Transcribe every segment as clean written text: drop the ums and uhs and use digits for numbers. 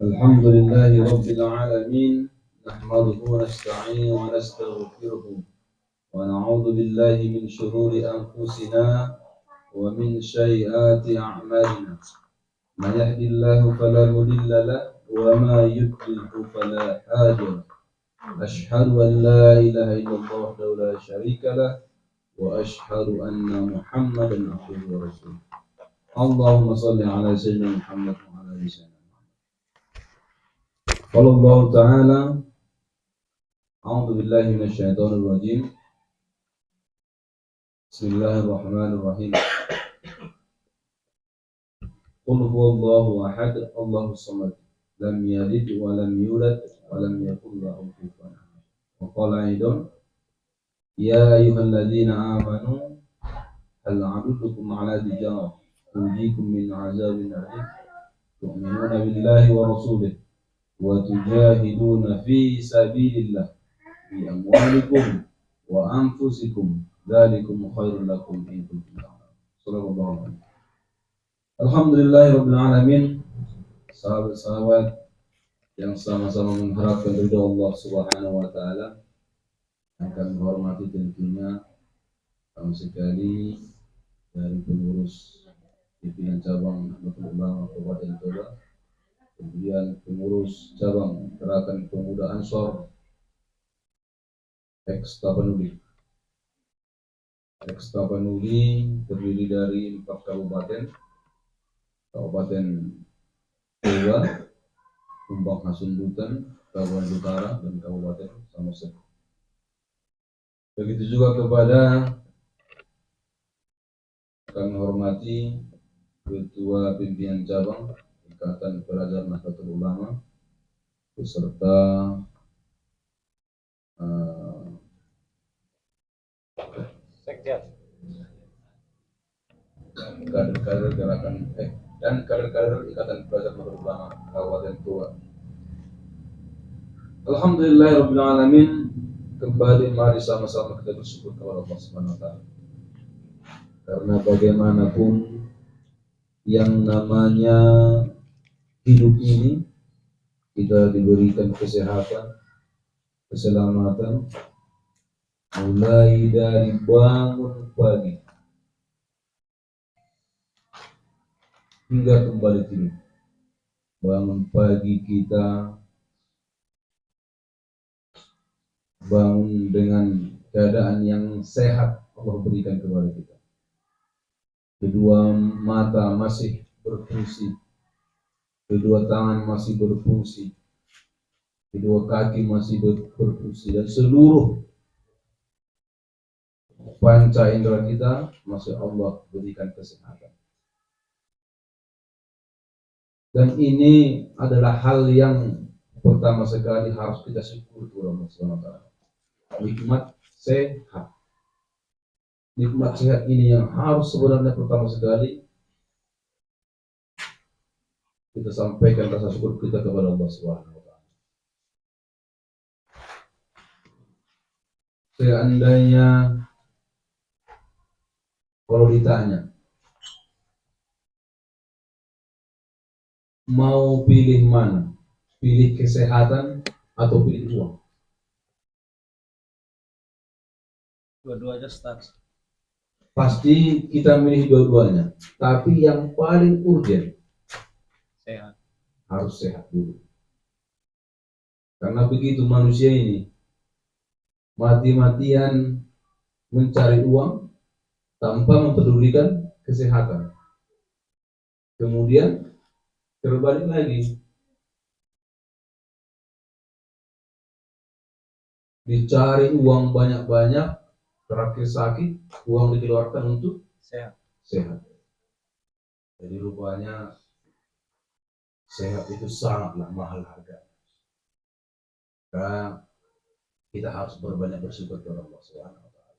الحمد لله رب العالمين نحمده ونستعينه ونستغفره ونعوذ بالله من شرور أنفسنا ومن سيئات أعمالنا من يهد الله فلا مضل له وما يضلل فلا هادي له أشهد أن لا إله إلا الله وحده لا شريك له وأشهد أن محمدا عبده ورسوله اللهم صل على سيدنا محمد وعلى آله وسلم. قال الله تعالى أعوذ بالله من الشيطان الرجيم بسم الله الرحمن الرحيم قل هو الله أحد الله الصمد لم يلد ولم يولد ولم يكن له كفوا أحد وقال أيضا يا أيها الذين آمنوا هل أدلكم على تجارة تنجيكم من عذاب أليم تؤمنون بالله ورسوله وتجاهدون في سبيل الله بأموالكم وأنفسكم ذلكم خير لكم إن كنتم تعلمون. صدق الله العظيم. Alhamdulillahirabbil alamin. Sahabat-sahabat yang sama-sama mengharapkan ridha Allah Subhanahu wa taala, akan menghormati tentunya sama sekali dari pengurus pimpinan cabang Nahdlatul Ulama Kabupaten Toba, kemudian pengurus cabang Gerakan Pemuda Ansor Tapanuli terdiri dari 4 kabupaten Toba, Kumbang Hasundutan, Kabupaten Utara, dan Kabupaten Samosir. Begitu juga kepada kami hormati Ketua Pimpinan Cabang Ikatan Pelajar Nahdlatul Ulama beserta kader-kader gerakan dan kader-kader Ikatan Pelajar Nahdlatul Ulama Kabupaten Toba. Alhamdulillahirabbil alamin. Kembali mari sama-sama kita bersyukur kepada Allah Subhanahu wa taala. Karena bagaimanapun yang namanya hidup ini kita diberikan kesehatan, keselamatan, mulai dari bangun pagi hingga kembali tidur. Bangun pagi kita bangun dengan keadaan yang sehat Allah berikan kepada kita. Kedua mata masih berfungsi, kedua tangan masih berfungsi, kedua kaki masih berfungsi, dan seluruh panca indera kita masih Allah berikan kesehatan. Dan ini adalah hal yang pertama sekali harus kita syukur kepada Allah Subhanahu wa taala. Nikmat sehat. Nikmat sehat ini yang harus sebenarnya pertama sekali kita sampaikan rasa syukur kita kepada Allah Subhanahu wa taala. Seandainya kalau ditanya mau pilih mana? Pilih kesehatan atau pilih uang? Dua-duanya start. Pasti kita milih dua-duanya, tapi yang paling urgent Sehat. harus sehat dulu. Karena begitu manusia ini mati-matian mencari uang tanpa mempedulikan kesehatan. Kemudian terbalik lagi, dicari uang banyak-banyak, terakhir sakit, uang dikeluarkan untuk sehat. Jadi rupanya sehat itu sangatlah mahal harga. Karena kita harus berbanyak bersyukur kepada Allah Subhanahu wa taala.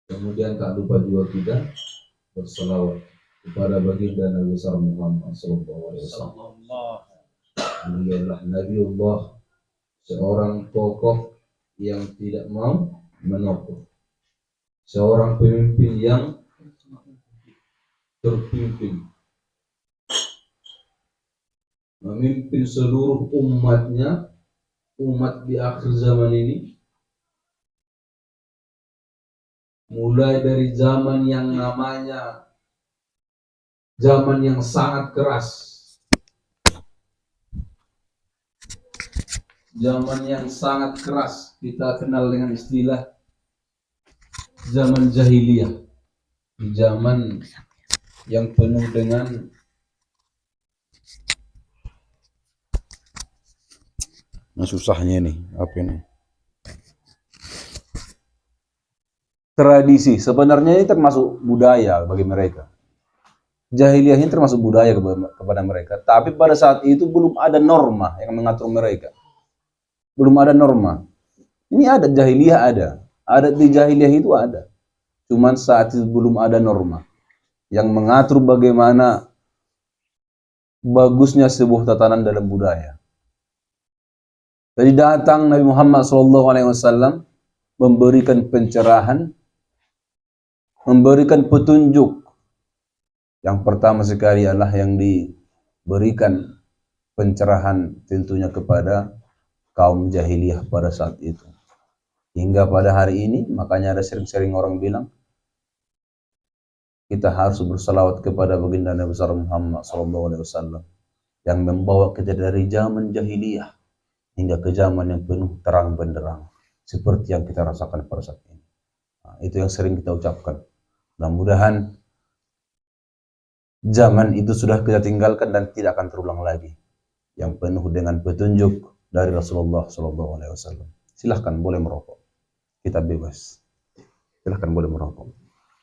Kemudian tak lupa juga kita berselawat kepada baginda Nabi besar Muhammad sallallahu alaihi wasallam. Beliau adalah Nabiullah, seorang tokoh yang tidak mau menokok, seorang pemimpin yang terpimpin, memimpin seluruh umatnya, umat di akhir zaman ini, mulai dari zaman yang namanya zaman yang sangat keras, zaman yang sangat keras, kita kenal dengan istilah zaman jahiliyah, zaman yang penuh dengan susahnya ini apa ini tradisi. Sebenarnya ini termasuk budaya bagi mereka. Jahiliyah ini termasuk budaya kepada mereka, tapi pada saat itu belum ada norma yang mengatur mereka. Belum ada norma. Ini ada jahiliyah, ada di jahiliyah itu ada. Cuman saat itu belum ada norma yang mengatur bagaimana bagusnya sebuah tatanan dalam budaya. Jadi datang Nabi Muhammad SAW memberikan pencerahan, memberikan petunjuk. Yang pertama sekali adalah yang diberikan pencerahan tentunya kepada kaum jahiliyah pada saat itu. Hingga pada hari ini, makanya ada sering-sering orang bilang, kita harus bersalawat kepada baginda Nabi besar Muhammad SAW yang membawa kita dari zaman jahiliyah hingga ke zaman yang penuh terang benderang seperti yang kita rasakan pada saat ini. Nah, itu yang sering kita ucapkan. Mudah-mudahan zaman itu sudah kita tinggalkan dan tidak akan terulang lagi, yang penuh dengan petunjuk dari Rasulullah SAW. Silahkan boleh merokok, kita bebas. Silahkan boleh merokok.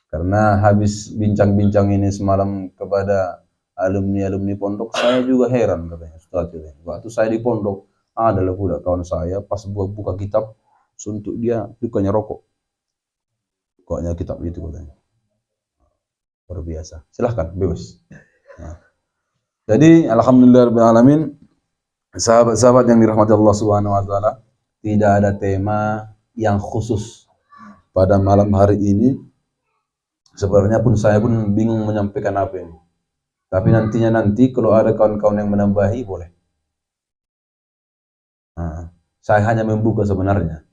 Karena habis bincang-bincang ini semalam kepada alumni-alumni pondok, saya juga heran katanya Ustaz. Waktu saya di pondok ada pula kawan saya pas buka kitab suntuk dia dukanya rokok. Koknya kitab itu katanya. Luar biasa. Silahkan bebas. Nah. Jadi alhamdulillahirabbil sahabat-sahabat yang dirahmati Allah Subhanahu wa taala, tidak ada tema yang khusus pada malam hari ini. Sebenarnya pun saya pun bingung menyampaikan apa ini. Tapi nanti kalau ada kawan-kawan yang menambahi boleh. Nah, saya hanya membuka sebenarnya.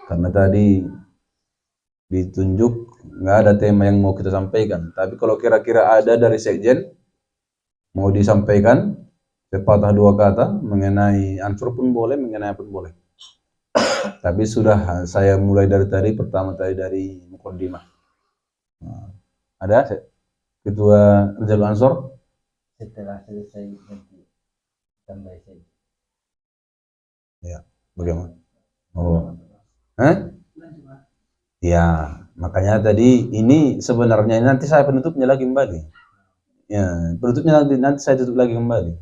Karena tadi ditunjuk nggak ada tema yang mau kita sampaikan. Tapi kalau kira-kira ada dari sekjen mau disampaikan sepatah dua kata mengenai ansur pun boleh, mengenai apa pun boleh. Tapi sudah saya mulai dari tadi, pertama tadi dari mukaddimah. Nah, ada Ketua Rizal Ansor? Setelah selesai nanti tambah saja. Ya, bagaimana? Oh, ya, makanya tadi ini sebenarnya nanti saya penutupnya lagi kembali. Ya, penutupnya nanti saya tutup lagi kembali.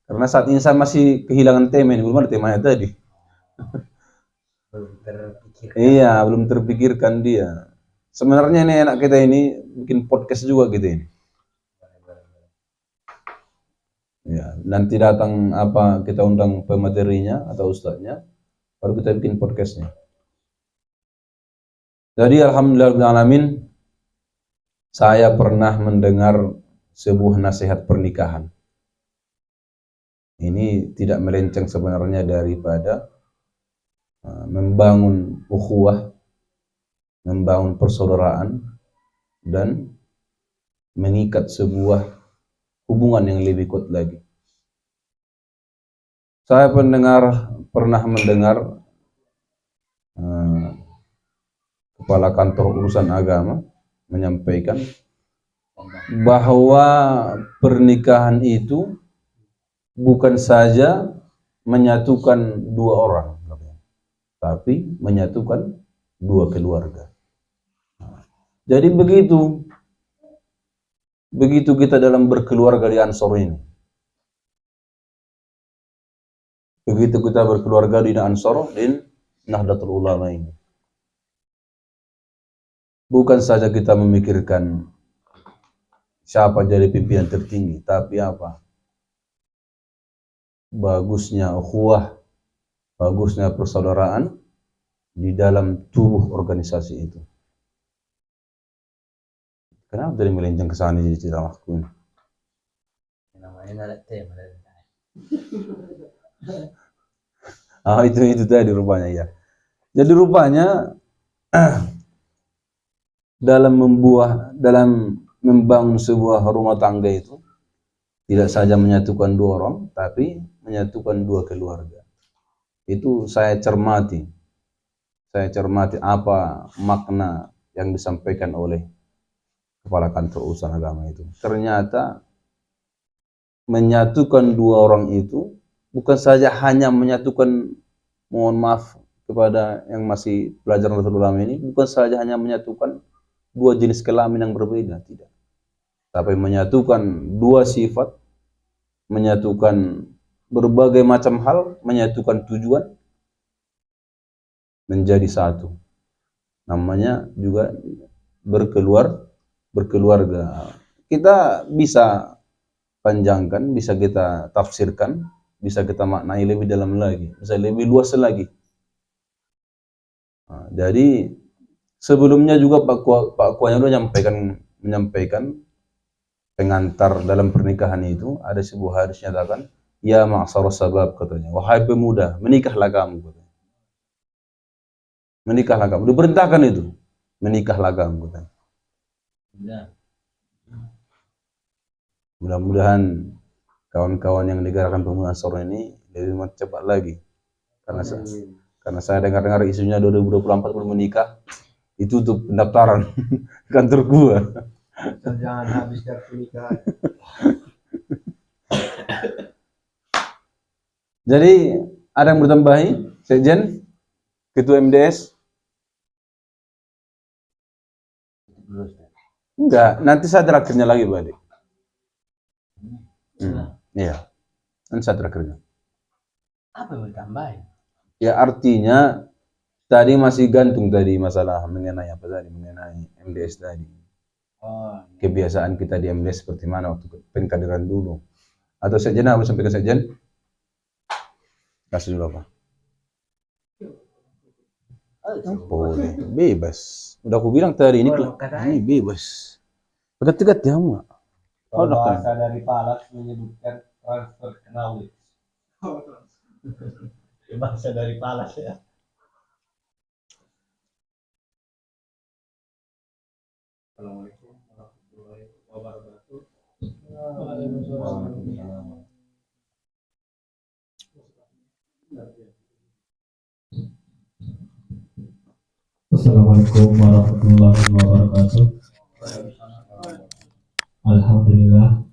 Karena saat ini saya masih kehilangan tema ini, belum ada temanya tadi. Belum terpikirkan. Iya, belum terpikirkan dia. Sebenarnya ini enak kita ini bikin podcast juga gitu ini. Ya, nanti datang apa kita undang pematerinya atau ustadznya, baru kita bikin podcastnya. Jadi alhamdulillahirrahmanirrahim, saya pernah mendengar sebuah nasihat pernikahan. Ini tidak melenceng sebenarnya daripada membangun ukhuwah, membangun persaudaraan, dan mengikat sebuah hubungan yang lebih kuat lagi. Saya pernah mendengar kepala kantor urusan agama menyampaikan bahwa pernikahan itu bukan saja menyatukan dua orang, tapi menyatukan dua keluarga. Jadi begitu kita dalam berkeluarga di Ansor ini, begitu kita berkeluarga di Ansor dan Nahdlatul Ulama ini, bukan saja kita memikirkan siapa jadi pimpinan tertinggi, tapi apa? Bagusnya ukhuwah, bagusnya persaudaraan di dalam tubuh organisasi itu. Kenapa jadi melenceng ke sana jadi cerita aku ini? Namanya ada tema. Ah, itu tadi rupanya ya. Jadi rupanya dalam membangun sebuah rumah tangga itu tidak saja menyatukan dua orang, tapi menyatukan dua keluarga. Itu saya cermati apa makna yang disampaikan oleh kepala kantor urusan agama itu. Ternyata menyatukan dua orang itu bukan saja hanya menyatukan, mohon maaf kepada yang masih belajar Nahdlatul Ulama ini, bukan saja hanya menyatukan dua jenis kelamin yang berbeda, tidak. Tapi menyatukan dua sifat, menyatukan berbagai macam hal, menyatukan tujuan menjadi satu. Namanya juga berkeluarga. Kita bisa panjangkan, bisa kita tafsirkan, bisa kita maknai lebih dalam lagi, bisa lebih luas lagi. Nah, jadi sebelumnya juga Pak Kuanya sudah menyampaikan pengantar dalam pernikahan itu ada sebuah hadis nyatakan, ya ma'syarus sabab, katanya, wahai pemuda, menikahlah kamu, katanya. Menikahlah kamu, diperintahkan itu, menikahlah kamu, katanya. Mudah-mudahan kawan-kawan yang digerakan pemuda Ansor ini lebih cepat lagi, karena saya dengar-dengar isunya 2024 belum menikah, itu untuk pendaftaran kantor gua. Jangan habis dari pernikahan. Jadi ada yang bertambahi, Sekjen, Ketua MDS? Enggak, nanti saya terakhirnya lagi, Pak Adik. Iya, nanti saya terakhirnya. Apa yang ditambahin? Ya artinya tadi masih gantung tadi masalah mengenai apa tadi, mengenai MDS tadi. Oh, Kebiasaan kita di MDS seperti mana waktu pengkaderan dulu. Atau Sekjen harus sampai ke Sekjen? Kasih dulu apa? Boleh, bebas. Udah aku bilang tadi ini bebas. Dekat-dekat ya, Mak. kalau bahasa dari Palas menyebutkan transfer knowledge. Bahasa dari Palas ya. Assalamualaikum warahmatullahi wabarakatuh. Waalaikumsalam. Assalamualaikum warahmatullahi wabarakatuh. Alhamdulillah,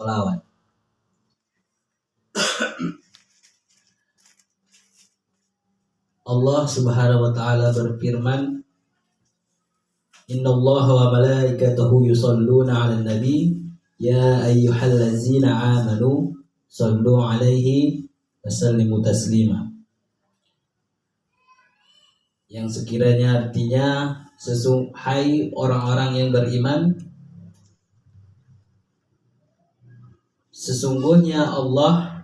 Selawat. Allah Subhanahu wa taala berfirman, Innallaha wa malaikatahu yusholluna 'alan nabi ya ayyuhallazina amanu shallu 'alaihi wa sallimu taslima. Yang sekiranya artinya hai orang-orang yang beriman, sesungguhnya Allah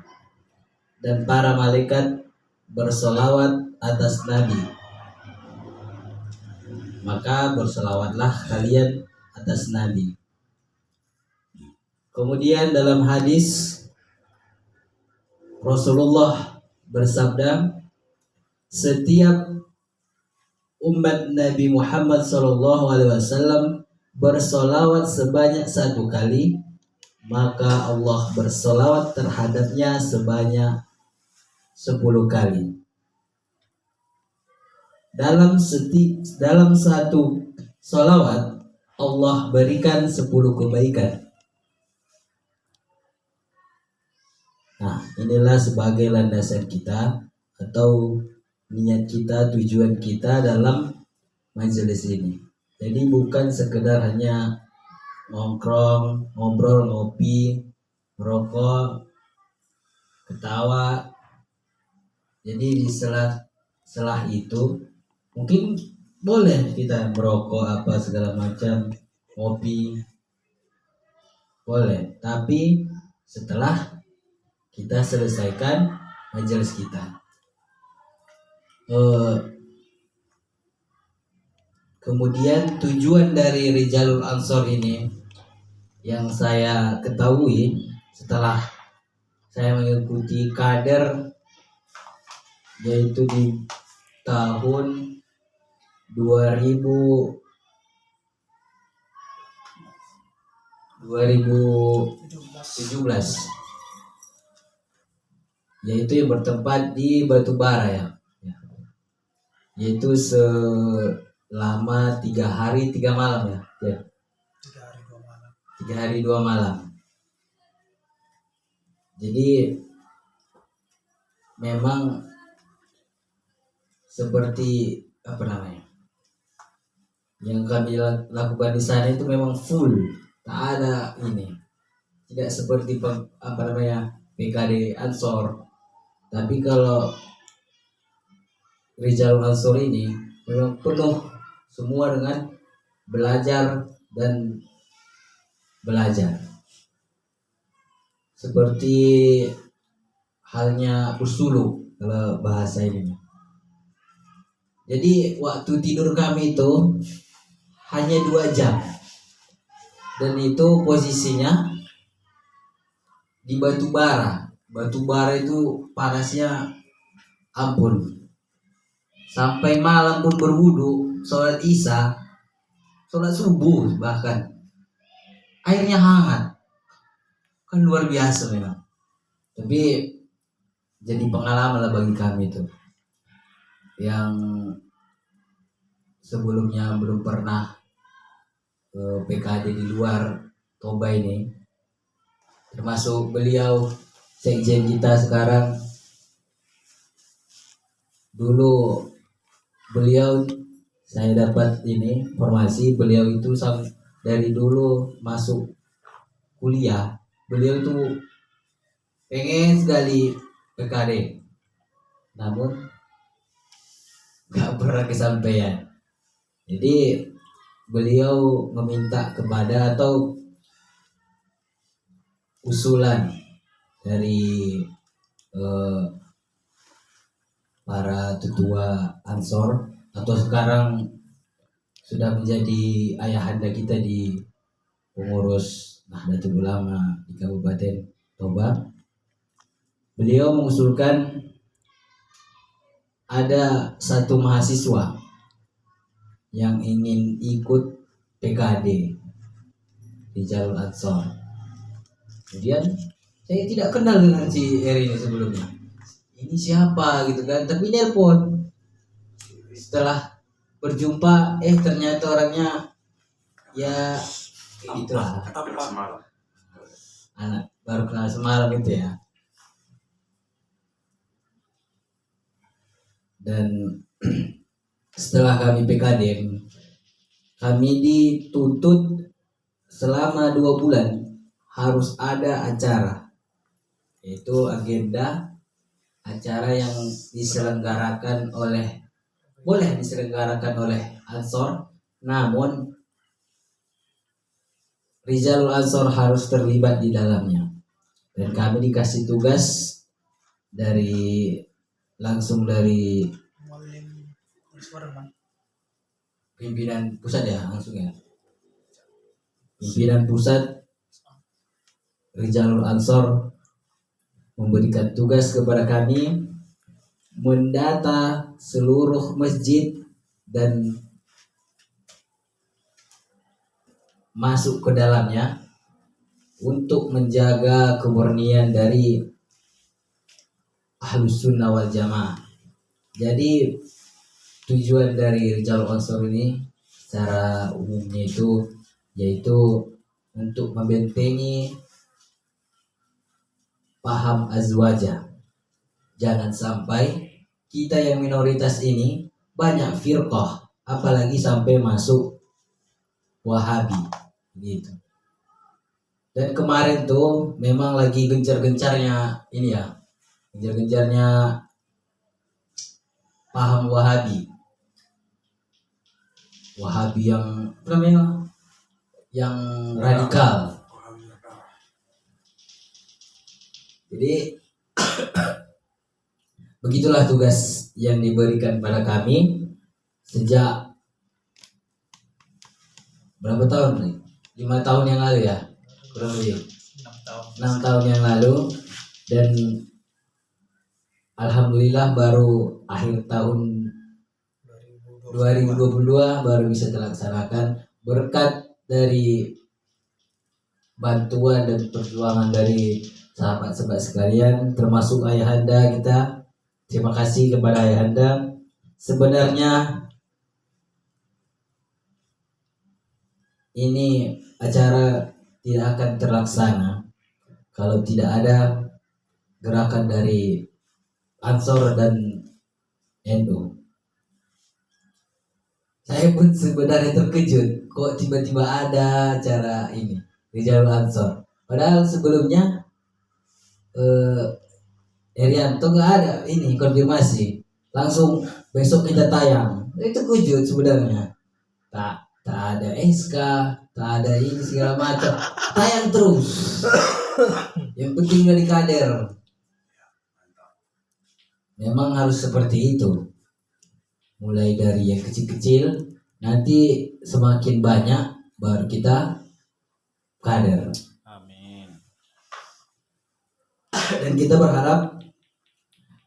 dan para malaikat bersolawat atas Nabi, maka bersolawatlah kalian atas Nabi. Kemudian dalam hadis Rasulullah bersabda, setiap umat Nabi Muhammad SAW bersolawat sebanyak 1 kali, maka Allah bersolawat terhadapnya sebanyak 10 kali. Dalam satu solawat Allah berikan 10 kebaikan. Nah, inilah sebagai landasan kita atau niat kita, tujuan kita dalam majelis ini. Jadi bukan sekedar hanya nongkrong, ngobrol, ngopi, merokok, ketawa. Jadi di setelah itu mungkin boleh kita merokok apa segala macam, ngopi, boleh. Tapi setelah kita selesaikan majelis kita. Kemudian tujuan dari Rijalul Ansor ini yang saya ketahui setelah saya mengikuti kader, yaitu di tahun 2017, yaitu yang bertempat di Batubara ya. Yaitu selama 3 hari 3 malam ya. 3 hari 2 malam. Jadi memang seperti apa namanya, yang kami lakukan di sana itu memang full, tak ada ini, tidak seperti PKD Ansor. Tapi kalau Rijalul Ansor ini memang penuh semua dengan belajar dan belajar, seperti halnya usulu kalau bahasa ini. Jadi waktu tidur kami itu hanya 2 jam, dan itu posisinya di Batubara. Batubara itu panasnya ampun. Sampai malam pun berwudu, sholat isya, sholat subuh bahkan. Airnya hangat. Kan luar biasa memang. Tapi jadi pengalaman lah bagi kami itu. Yang sebelumnya belum pernah ke PKD di luar Toba ini. Termasuk beliau sekjen kita sekarang. Dulu beliau, saya dapat ini informasi, beliau itu dari dulu masuk kuliah, beliau tuh pengen sekali PKD, namun gak pernah kesampaian. Jadi beliau meminta kepada atau usulan dari para tetua Ansor, atau sekarang sudah menjadi ayahanda kita di pengurus Nahdlatul Ulama di Kabupaten Toba. Beliau mengusulkan ada satu mahasiswa yang ingin ikut PKD di Jalul Ansor. Kemudian saya tidak kenal dengan si Eri ini sebelumnya. Ini siapa gitu kan, tapi nelpon. Setelah berjumpa, ternyata orangnya ya itulah anak baru kenal semalam gitu ya. Dan setelah kami PKD, kami dituntut selama 2 bulan harus ada acara, yaitu agenda acara yang diselenggarakan oleh, boleh diselenggarakan oleh Ansor, namun Rizalul Ansor harus terlibat di dalamnya. Dan kami dikasih tugas langsung dari pimpinan pusat ya, langsung ya. Pimpinan pusat Rizalul Ansor memberikan tugas kepada kami mendata seluruh masjid dan masuk ke dalamnya untuk menjaga kemurnian dari Ahlus Sunnah wal Jamaah. Jadi tujuan dari Rizalul Ansor ini secara umumnya itu yaitu untuk membentengi paham azwajah. Jangan sampai kita yang minoritas ini banyak firqah, apalagi sampai masuk Wahabi gitu. Dan kemarin tuh memang lagi gencar-gencarnya ini ya, gencar-gencarnya paham Wahabi. Wahabi yang apa namanya? Yang radikal. Jadi begitulah tugas yang diberikan pada kami sejak berapa tahun nih? 5 tahun yang lalu ya, kurang lebih 6 tahun yang lalu. Dan alhamdulillah baru akhir tahun 2022 baru bisa terlaksanakan berkat dari bantuan dan perjuangan dari sahabat-sahabat sekalian, termasuk ayahanda kita. Terima kasih kepada ayahanda. Sebenarnya ini acara tidak akan terlaksana kalau tidak ada gerakan dari Ansor dan NU. Saya pun sebenarnya terkejut kok tiba-tiba ada acara ini Rizalul Ansor. Padahal sebelumnya Erianto nggak ada ini konfirmasi, langsung besok kita tayang. Itu kejut sebenarnya. Tak ada SK, tak ada ini segala macam, tayang terus. Yang penting dari kader. Memang harus seperti itu. Mulai dari yang kecil-kecil, nanti semakin banyak baru kita kader. Amin. Dan kita berharap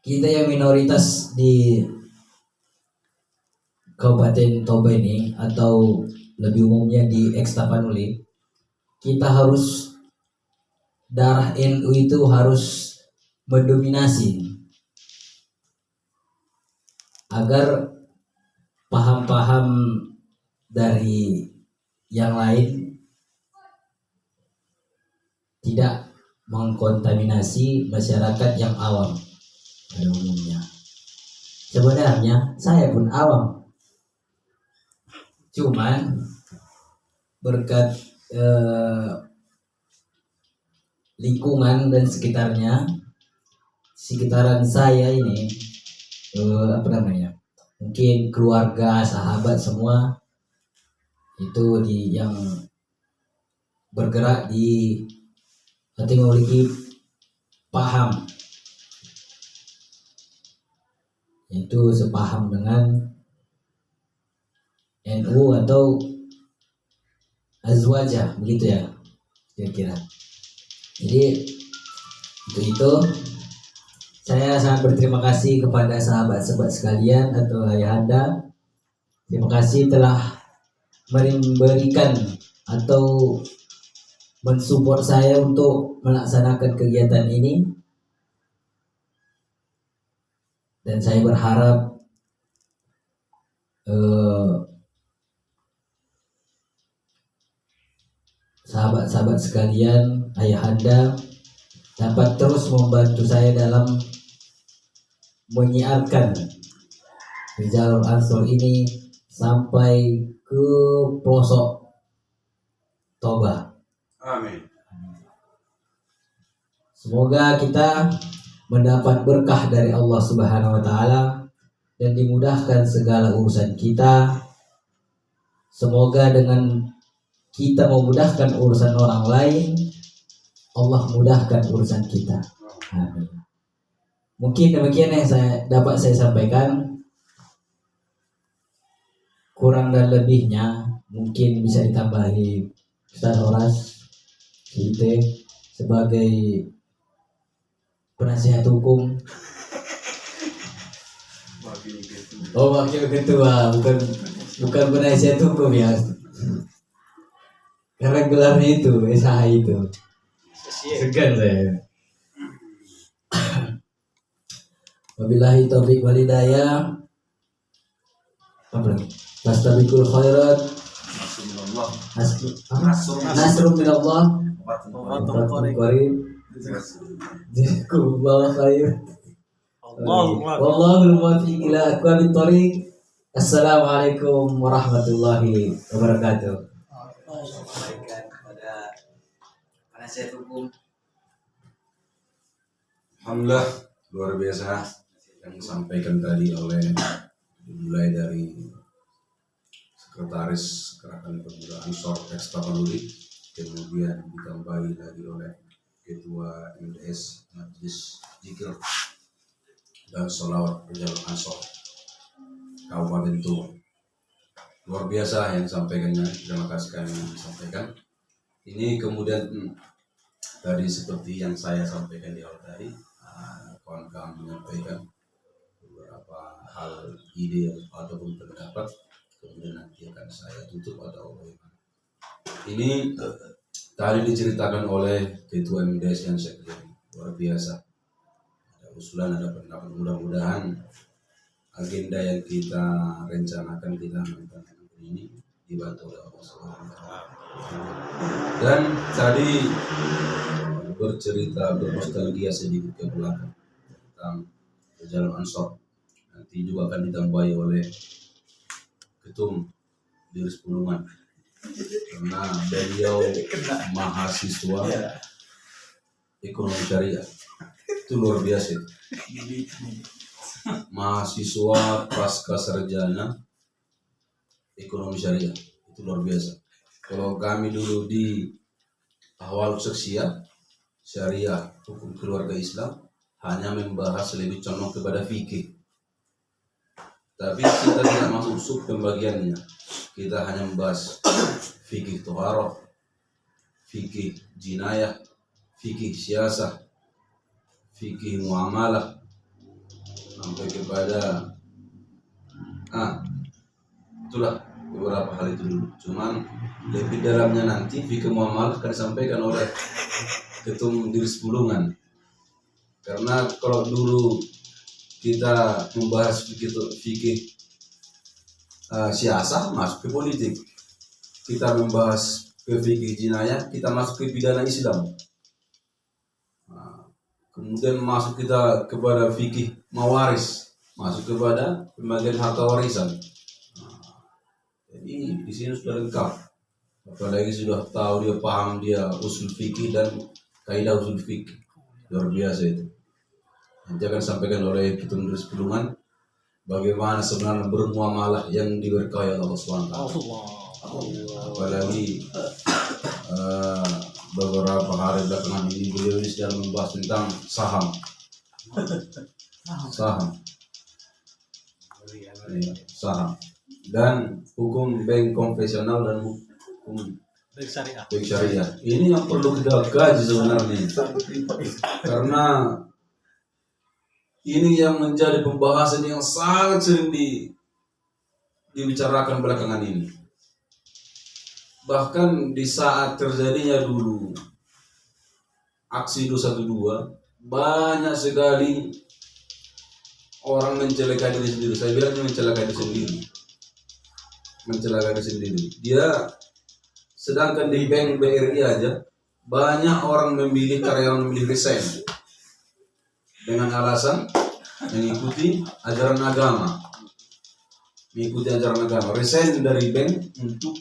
kita yang minoritas di Kabupaten Toba ini, atau lebih umumnya di Eks Tapanuli, kita harus, darah NU itu harus mendominasi agar paham-paham dari yang lain tidak mengkontaminasi masyarakat yang awam pada umumnya. Sebenarnya saya pun awam, cuman berkat lingkungan dan sekitaran saya ini, mungkin keluarga, sahabat semua itu yang bergerak di atau memiliki paham, yaitu sepaham dengan NU atau azwajah, begitu ya kira-kira. Jadi itu saya sangat berterima kasih kepada sahabat-sahabat sekalian atau ayahanda. Terima kasih telah memberikan atau mensupport saya untuk melaksanakan kegiatan ini. Dan saya berharap sahabat-sahabat sekalian ayahanda dapat terus membantu saya dalam menyiarkan Rijalul Ansor ini sampai ke pelosok Toba. Amin. Semoga kita mendapat berkah dari Allah Subhanahu wa taala dan dimudahkan segala urusan kita. Semoga dengan kita memudahkan urusan orang lain, Allah mudahkan urusan kita. Amin. Mungkin demikian yang dapat saya sampaikan. Kurang dan lebihnya mungkin bisa ditambahi Ustaz Horas kita sebagai penasihat hukum. Oh, wakil ketua, bukan penasihat hukum ya. Karena gelarnya itu, SH itu. Segan saya. Wabillahi taufiq wal hidayah. Apa lagi? Fastabiqul khairat. Nasrun minallah. Fathun qarib. Jazakumullah khair. Wallahul muwaffiq ila aqwamit thoriq. Assalamualaikum warahmatullahi wabarakatuh. Sampaikan kepada penasihat hukum. Alhamdulillah, luar biasa yang disampaikan tadi oleh mulai dari Sekretaris Gerakan Pemuda Ansor Tapanuli, kemudian ditambahi lagi oleh Ketua MDS Majelis Zikir dan Sholawat Rijalul Ansor Kabupaten Tuban. Luar biasa yang disampaikannya, terima kasih kami disampaikan. Ini kemudian tadi seperti yang saya sampaikan di awal tadi, kawan kami menyampaikan beberapa hal, ide ataupun pendapat, kemudian nanti akan saya tutup atau bagaimana. Ini tadi diceritakan oleh Ketua MDS dan Sekjen, luar biasa. Ada usulan, ada pendapat, mudah-mudahan agenda yang kita rencanakan kita menentukan ini dibantu oleh Allah SWT. Dan tadi bernostalgia sedikit ke belakang tentang Rijalul Ansor. Nanti juga akan ditambahi oleh Ketum Diris Pulungan, karena beliau mahasiswa ekonomi syariah. Itu luar biasa. Mahasiswa pasca sarjana ekonomi syariah, itu luar biasa. Kalau kami dulu di awal seksiat syariah hukum keluarga Islam hanya membahas lebih condong kepada fikih, tapi kita tidak masuk sub pembagiannya. Kita hanya membahas fikih toharoh, fikih jinayah, fikih siasah, fikih muamalah, sampai kepada itulah beberapa hal itu dulu. Cuman lebih dalamnya nanti fikih muamalah akan disampaikan oleh Ketum Diris Pulungan. Karena kalau dulu kita membahas fikih siasah, masuk ke politik. Kita membahas ke fikih jinayah, kita masuk ke pidana Islam. Kemudian masuk kita kepada fikih mawaris, masuk kepada pembagian harta warisan. Jadi di sini sudah lengkap. Apalagi sudah tahu, dia paham, dia usul fikih dan kaidah usul fikih. Luar biasa itu. Nanti akan disampaikan oleh Ketum Diris Pulungan bagaimana sebenarnya bermuamalah yang diberkahi Allah SWT. Apalagi beberapa hari belakangan ini beliau sedang membahas tentang saham. Saham dan hukum bank konvensional dan hukum bank syariah. Ini yang perlu kita kaji sebenarnya, karena ini yang menjadi pembahasan yang sangat sering dibicarakan belakangan ini. Bahkan di saat terjadinya dulu aksi 212, banyak sekali orang mencelakai diri sendiri. Saya bilang ini mencelakai diri sendiri. Dia sedangkan di bank BRI aja banyak orang memilih karyawan memilih resign dengan alasan mengikuti ajaran agama. Resign dari bank untuk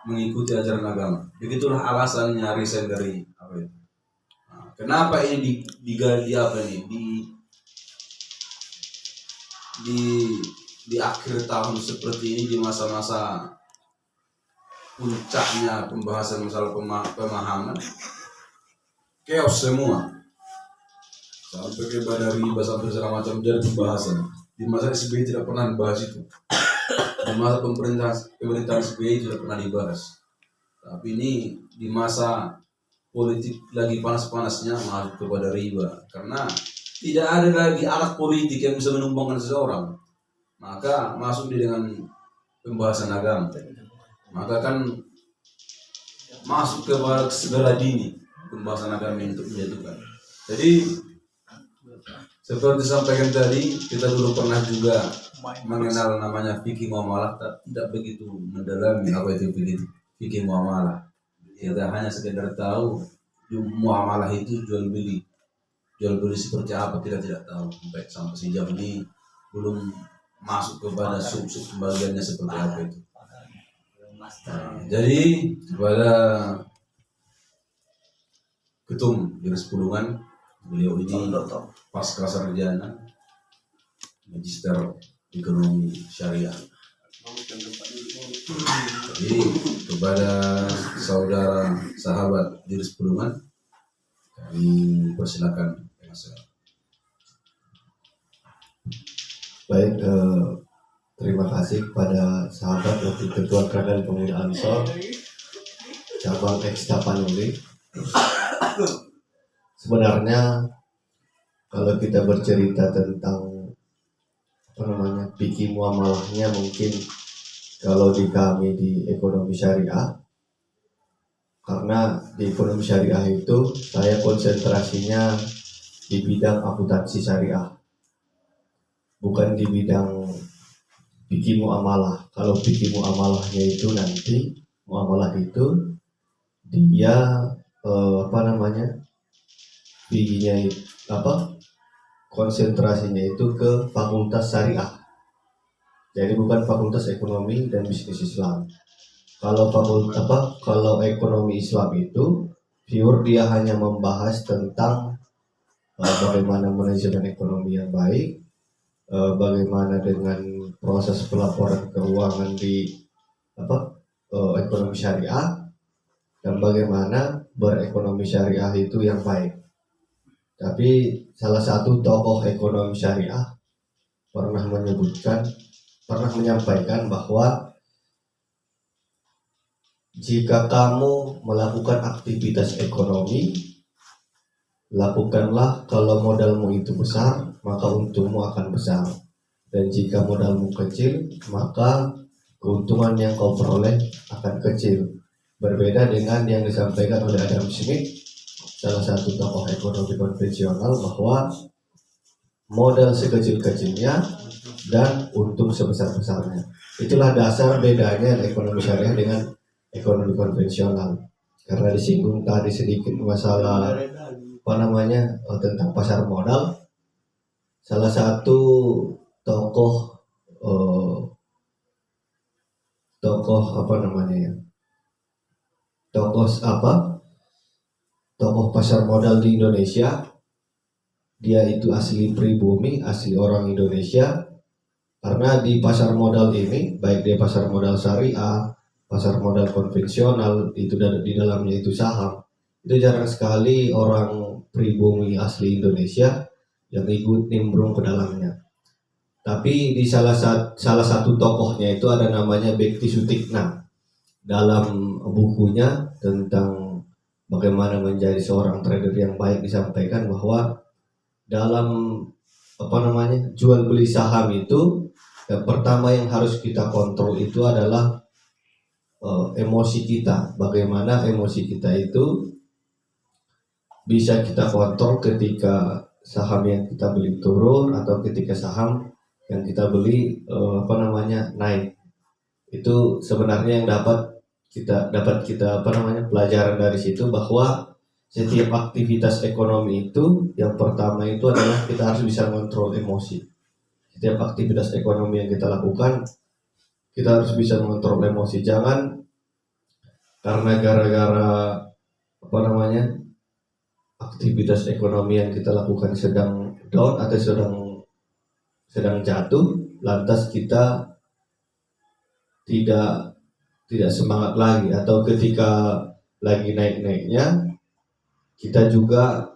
mengikuti ajaran agama. Begitulah alasannya resign dari apa itu. Nah, kenapa ini digali apa ini? Di akhir tahun seperti ini, di masa-masa puncaknya pembahasan masalah pemahaman, chaos semua, sampai kepada riba sampai segala macam jadi pembahasan. Di masa SBY tidak pernah dibahas itu, di masa pemerintahan SBY tidak pernah dibahas. Tapi ini di masa politik lagi panas-panasnya masuk kepada riba, karena tidak ada lagi alat politik yang bisa menumbangkan seseorang, maka masuk dia dengan pembahasan agama, maka kan masuk kepada segala dini pembahasan agama untuk menjatuhkan. Jadi seperti disampaikan tadi, kita dulu pernah juga mengenal namanya fikih muamalah, tidak begitu mendalami apa itu fikih muamalah. Kita hanya sekedar tahu muamalah itu jual beli seperti apa, tidak tahu. Sampai sejauh ini belum masuk kepada sub-sub pembagiannya seperti apa itu. Jadi kepada Ketum Dinas Perhubungan, beliau ini pasca sarjana Magister Ekonomi Syariah. Jadi kepada saudara sahabat Dinas Perhubungan, kami persilakan. Baik, terima kasih kepada sahabat Wakil Ketua Kadin Pemuda Ansor cabang X Tapanuli. Sebenarnya kalau kita bercerita tentang fikih muamalahnya, mungkin kalau di kami di ekonomi syariah, karena di ekonomi syariah itu saya konsentrasinya di bidang akuntansi syariah, bukan di bidang fikih muamalah. Kalau fikih muamalahnya itu nanti muamalah itu dia fikihnya konsentrasinya itu ke fakultas syariah. Jadi bukan fakultas ekonomi dan bisnis Islam. Kalau kalau ekonomi Islam itu pure dia hanya membahas tentang bagaimana manajemen ekonomi yang baik, bagaimana dengan proses pelaporan keuangan di ekonomi syariah, dan bagaimana berekonomi syariah itu yang baik. Tapi salah satu tokoh ekonomi syariah pernah menyampaikan bahwa jika kamu melakukan aktivitas ekonomi, lakukanlah kalau modalmu itu besar, maka untungmu akan besar. Dan jika modalmu kecil, maka keuntungan yang kau peroleh akan kecil. Berbeda dengan yang disampaikan oleh Adam Smith, salah satu tokoh ekonomi konvensional, bahwa modal sekecil-kecilnya dan untung sebesar-besarnya. Itulah dasar bedanya ekonomi syariah dengan ekonomi konvensional. Karena disinggung tadi sedikit masalah tentang pasar modal, salah satu tokoh pasar modal di Indonesia, dia itu asli pribumi, asli orang Indonesia. Karena di pasar modal ini, baik di pasar modal syariah, pasar modal konvensional, itu di dalamnya itu saham, itu jarang sekali orang pribumi asli Indonesia yang ikut nimbrung ke dalamnya. Tapi di salah satu tokohnya itu ada namanya Bekti Sutikna. Dalam bukunya tentang bagaimana menjadi seorang trader yang baik disampaikan bahwa dalam jual beli saham itu, yang pertama yang harus kita kontrol itu adalah emosi kita. Bagaimana emosi kita itu bisa kita kontrol ketika saham yang kita beli turun atau ketika saham yang kita beli naik. Itu sebenarnya yang dapat kita pelajaran dari situ bahwa setiap aktivitas ekonomi itu yang pertama itu adalah kita harus bisa mengontrol emosi. Setiap aktivitas ekonomi yang kita lakukan kita harus bisa mengontrol emosi. Jangan karena gara-gara aktivitas ekonomi yang kita lakukan sedang down atau sedang jatuh, lantas kita tidak semangat lagi, atau ketika lagi naik-naiknya kita juga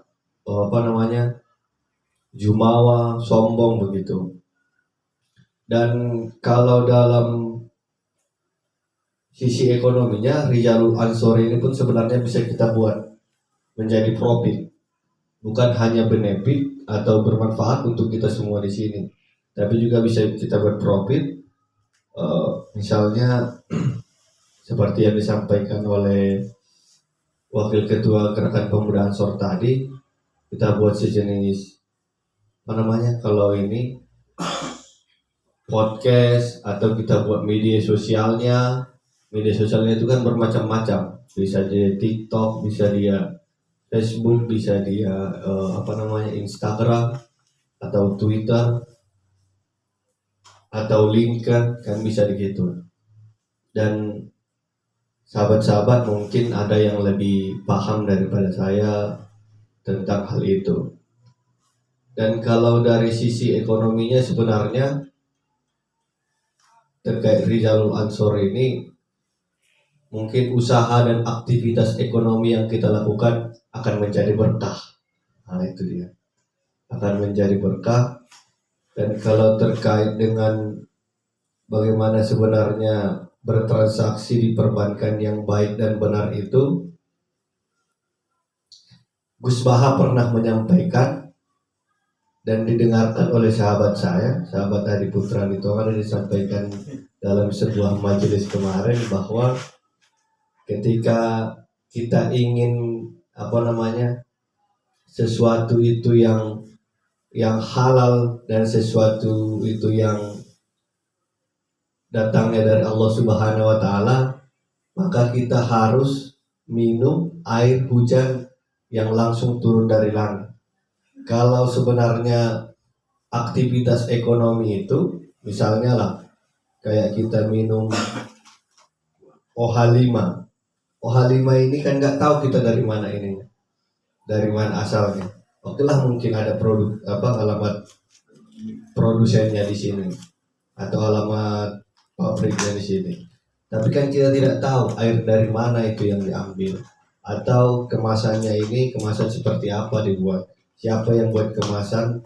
jumawa, sombong begitu. Dan kalau dalam sisi ekonominya, Rijalul Ansor ini pun sebenarnya bisa kita buat menjadi profit, bukan hanya benefit atau bermanfaat untuk kita semua di sini, tapi juga bisa kita buat profit. Misalnya seperti yang disampaikan oleh Wakil Ketua Gerakan Pemuda Ansor tadi, kita buat sejenis kalau ini podcast, atau kita buat media sosialnya. Media sosialnya itu kan bermacam-macam, bisa dia TikTok, bisa dia Facebook, bisa dia Instagram atau Twitter atau LinkedIn, kan bisa begitu. Dan sahabat-sahabat mungkin ada yang lebih paham daripada saya tentang hal itu. Dan kalau dari sisi ekonominya sebenarnya terkait Rijalul Ansor ini, mungkin usaha dan aktivitas ekonomi yang kita lakukan akan menjadi berkah. Nah itu dia, akan menjadi berkah. Dan kalau terkait dengan bagaimana sebenarnya bertransaksi di perbankan yang baik dan benar itu, Gus Baha pernah menyampaikan dan didengarkan oleh sahabat saya, sahabat Adi Putra itu, ada disampaikan dalam sebuah majelis kemarin, bahwa ketika kita ingin sesuatu itu yang halal dan sesuatu itu yang datangnya dari Allah Subhanahu wa Ta'ala, maka kita harus minum air hujan yang langsung turun dari langit. Kalau sebenarnya aktivitas ekonomi itu, misalnya lah kayak kita minum OH5 ini kan nggak tahu kita dari mana asalnya. Oke lah, mungkin ada alamat produsennya di sini atau alamat pabriknya di sini. Tapi kan kita tidak tahu air dari mana itu yang diambil, atau kemasannya ini kemasan seperti apa dibuat. Siapa yang buat kemasan,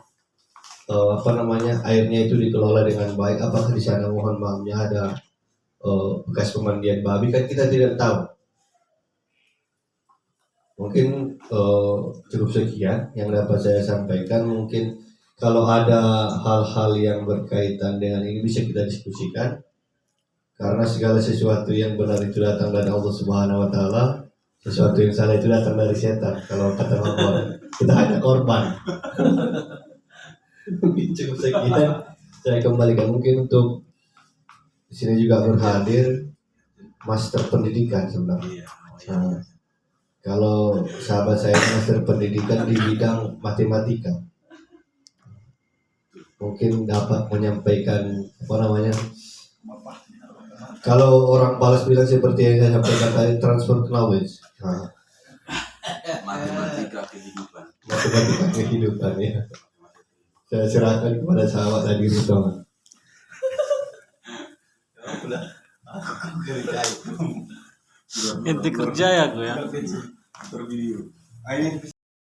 airnya itu dikelola dengan baik, apakah di sana mohon maafnya ada bekas pemandian babi, kan kita tidak tahu. Mungkin cukup sekian yang dapat saya sampaikan. Mungkin kalau ada hal-hal yang berkaitan dengan ini bisa kita diskusikan, karena segala sesuatu yang benar itu datang dari Allah Subhanahu wa Ta'ala, sesuatu yang salah itu datang dari setan. Kalau kata Allah, kita hanya korban. Mungkin cukup sekian saya kembalikan. Mungkin untuk di sini juga berhadir master pendidikan sebenarnya. Nah, kalau sahabat saya master pendidikan di bidang matematika, mungkin dapat menyampaikan kalau orang balas bilang seperti yang saya sampaikan tadi, transfer knowledge. Nah, matematika kehidupan ya. Saya serahkan kepada sahabat tadi Rito. Inti kerja ya gue ya. Bervideo.